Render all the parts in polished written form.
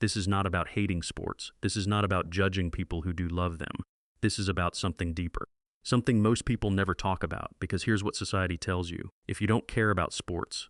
This is not about hating sports. This is not about judging people who do love them. This is about something deeper. Something most people never talk about, because here's what society tells you. If you don't care about sports,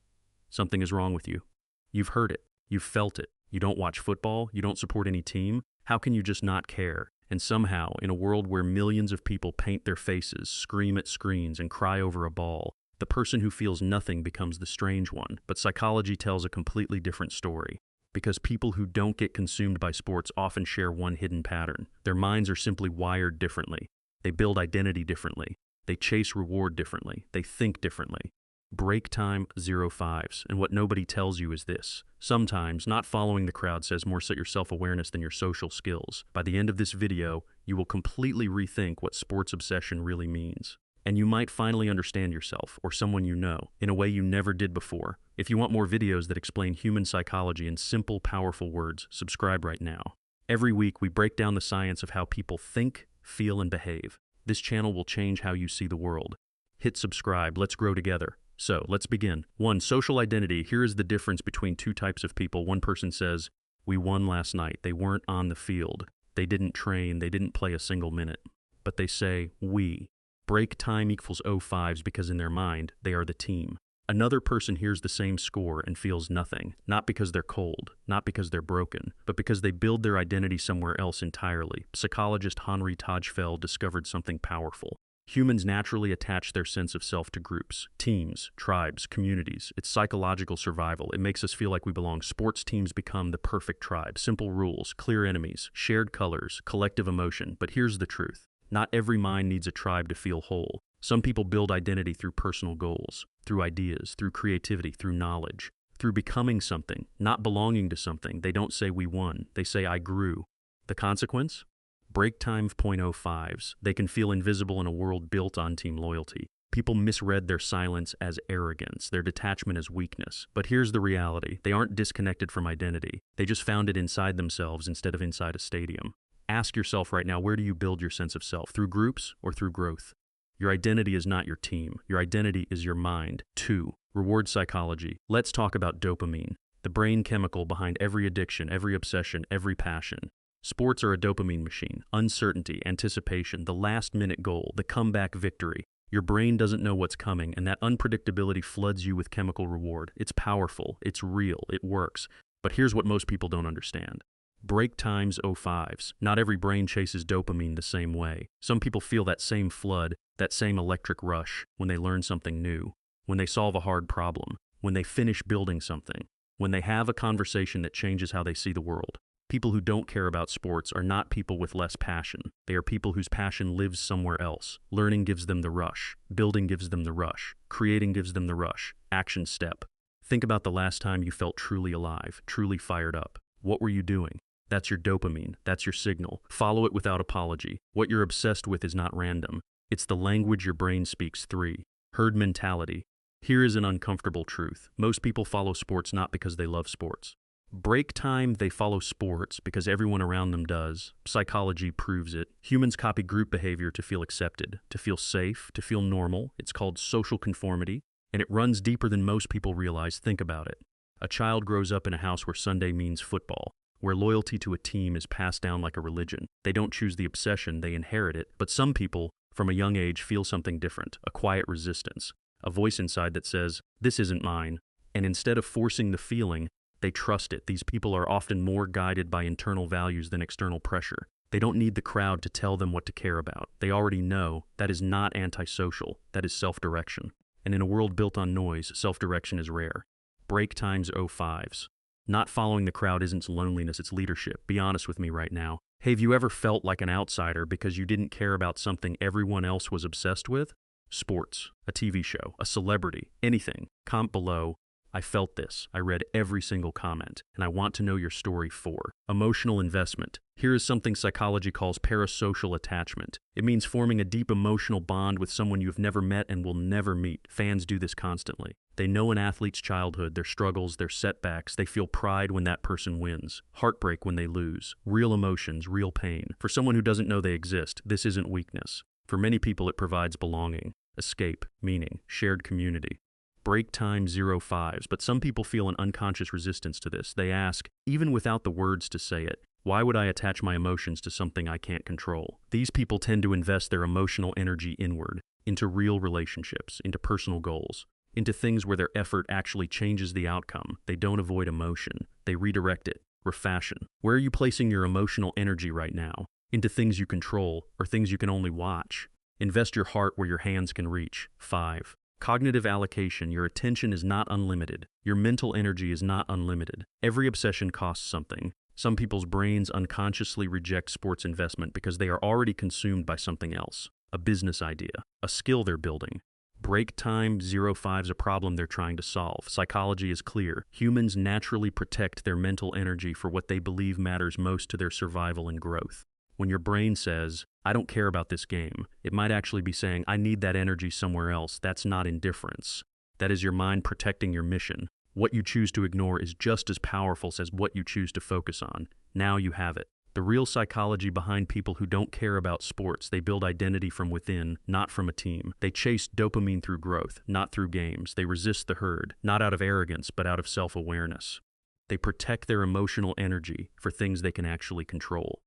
something is wrong with you. You've heard it. You've felt it. You don't watch football. You don't support any team. How can you just not care? And somehow, in a world where millions of people paint their faces, scream at screens, and cry over a ball, the person who feels nothing becomes the strange one. But psychology tells a completely different story. Because people who don't get consumed by sports often share one hidden pattern. Their minds are simply wired differently. They build identity differently. They chase reward differently. They think differently. Break time 05s. And what nobody tells you is this. Sometimes, not following the crowd says more so your self-awareness than your social skills. By the end of this video, you will completely rethink what sports obsession really means. And you might finally understand yourself, or someone you know, in a way you never did before. If you want more videos that explain human psychology in simple, powerful words, subscribe right now. Every week, we break down the science of how people think, feel, and behave. This channel will change how you see the world. Hit subscribe. Let's grow together. So, let's begin. 1. Social identity. Here is the difference between two types of people. One person says, "We won last night." They weren't on the field. They didn't train. They didn't play a single minute. But they say, "We." Break time equals 05s because in their mind, they are the team. Another person hears the same score and feels nothing, not because they're cold, not because they're broken, but because they build their identity somewhere else entirely. Psychologist Henri Tajfel discovered something powerful. Humans naturally attach their sense of self to groups, teams, tribes, communities. It's psychological survival. It makes us feel like we belong. Sports teams become the perfect tribe. Simple rules, clear enemies, shared colors, collective emotion. But here's the truth. Not every mind needs a tribe to feel whole. Some people build identity through personal goals, through ideas, through creativity, through knowledge, through becoming something, not belonging to something. They don't say we won. They say I grew. The consequence? Break time 0.05s. They can feel invisible in a world built on team loyalty. People misread their silence as arrogance, their detachment as weakness. But here's the reality. They aren't disconnected from identity. They just found it inside themselves instead of inside a stadium. Ask yourself right now, where do you build your sense of self? Through groups or through growth? Your identity is not your team. Your identity is your mind. 2. Reward psychology. Let's talk about dopamine, the brain chemical behind every addiction, every obsession, every passion. Sports are a dopamine machine. Uncertainty, anticipation, the last-minute goal, the comeback victory. Your brain doesn't know what's coming, and that unpredictability floods you with chemical reward. It's powerful. It's real. It works. But here's what most people don't understand. Break times 05s. Not every brain chases dopamine the same way. Some people feel that same flood, that same electric rush, when they learn something new, when they solve a hard problem, when they finish building something, when they have a conversation that changes how they see the world. People who don't care about sports are not people with less passion. They are people whose passion lives somewhere else. Learning gives them the rush. Building gives them the rush. Creating gives them the rush. Action step. Think about the last time you felt truly alive, truly fired up. What were you doing? That's your dopamine. That's your signal. Follow it without apology. What you're obsessed with is not random. It's the language your brain speaks. 3. Herd mentality. Here is an uncomfortable truth. Most people follow sports not because they love sports. Break time, they follow sports because everyone around them does. Psychology proves it. Humans copy group behavior to feel accepted, to feel safe, to feel normal. It's called social conformity, and it runs deeper than most people realize. Think about it. A child grows up in a house where Sunday means football, where loyalty to a team is passed down like a religion. They don't choose the obsession, they inherit it. But some people, from a young age, feel something different, a quiet resistance, a voice inside that says, "This isn't mine." And instead of forcing the feeling, they trust it. These people are often more guided by internal values than external pressure. They don't need the crowd to tell them what to care about. They already know. That is not antisocial. That is self-direction. And in a world built on noise, self-direction is rare. Break times 05s. Not following the crowd isn't loneliness, it's leadership. Be honest with me right now. Hey, have you ever felt like an outsider because you didn't care about something everyone else was obsessed with? Sports, a TV show, a celebrity, anything. Comment below. I felt this. I read every single comment, and I want to know your story. 4. Emotional investment. Here is something psychology calls parasocial attachment. It means forming a deep emotional bond with someone you've never met and will never meet. Fans do this constantly. They know an athlete's childhood, their struggles, their setbacks. They feel pride when that person wins, heartbreak when they lose, real emotions, real pain. For someone who doesn't know they exist, this isn't weakness. For many people, it provides belonging, escape, meaning, shared community. Break time 05s, but some people feel an unconscious resistance to this. They ask, even without the words to say it, why would I attach my emotions to something I can't control? These people tend to invest their emotional energy inward, into real relationships, into personal goals, into things where their effort actually changes the outcome. They don't avoid emotion. They redirect it, refashion. Where are you placing your emotional energy right now? Into things you control or things you can only watch? Invest your heart where your hands can reach. 5. Cognitive allocation. Your attention is not unlimited. Your mental energy is not unlimited. Every obsession costs something. Some people's brains unconsciously reject sports investment because they are already consumed by something else. A business idea, a skill they're building. Break time 05 is a problem they're trying to solve. Psychology is clear. Humans naturally protect their mental energy for what they believe matters most to their survival and growth. When your brain says, I don't care about this game, it might actually be saying, I need that energy somewhere else. That's not indifference. That is your mind protecting your mission. What you choose to ignore is just as powerful as what you choose to focus on. Now you have it. The real psychology behind people who don't care about sports, they build identity from within, not from a team. They chase dopamine through growth, not through games. They resist the herd, not out of arrogance, but out of self-awareness. They protect their emotional energy for things they can actually control.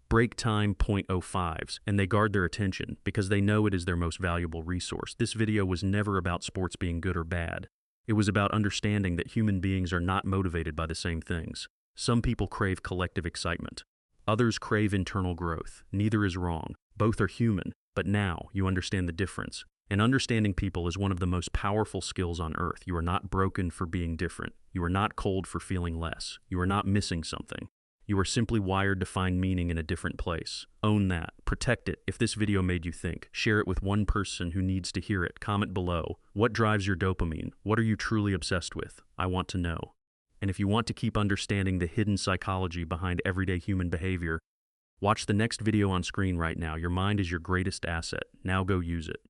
Break time 0.05s, and they guard their attention because they know it is their most valuable resource. This video was never about sports being good or bad. It was about understanding that human beings are not motivated by the same things. Some people crave collective excitement. Others crave internal growth. Neither is wrong. Both are human, but now you understand the difference. And understanding people is one of the most powerful skills on earth. You are not broken for being different. You are not cold for feeling less. You are not missing something. You are simply wired to find meaning in a different place. Own that. Protect it. If this video made you think, share it with one person who needs to hear it. Comment below. What drives your dopamine? What are you truly obsessed with? I want to know. And if you want to keep understanding the hidden psychology behind everyday human behavior, watch the next video on screen right now. Your mind is your greatest asset. Now go use it.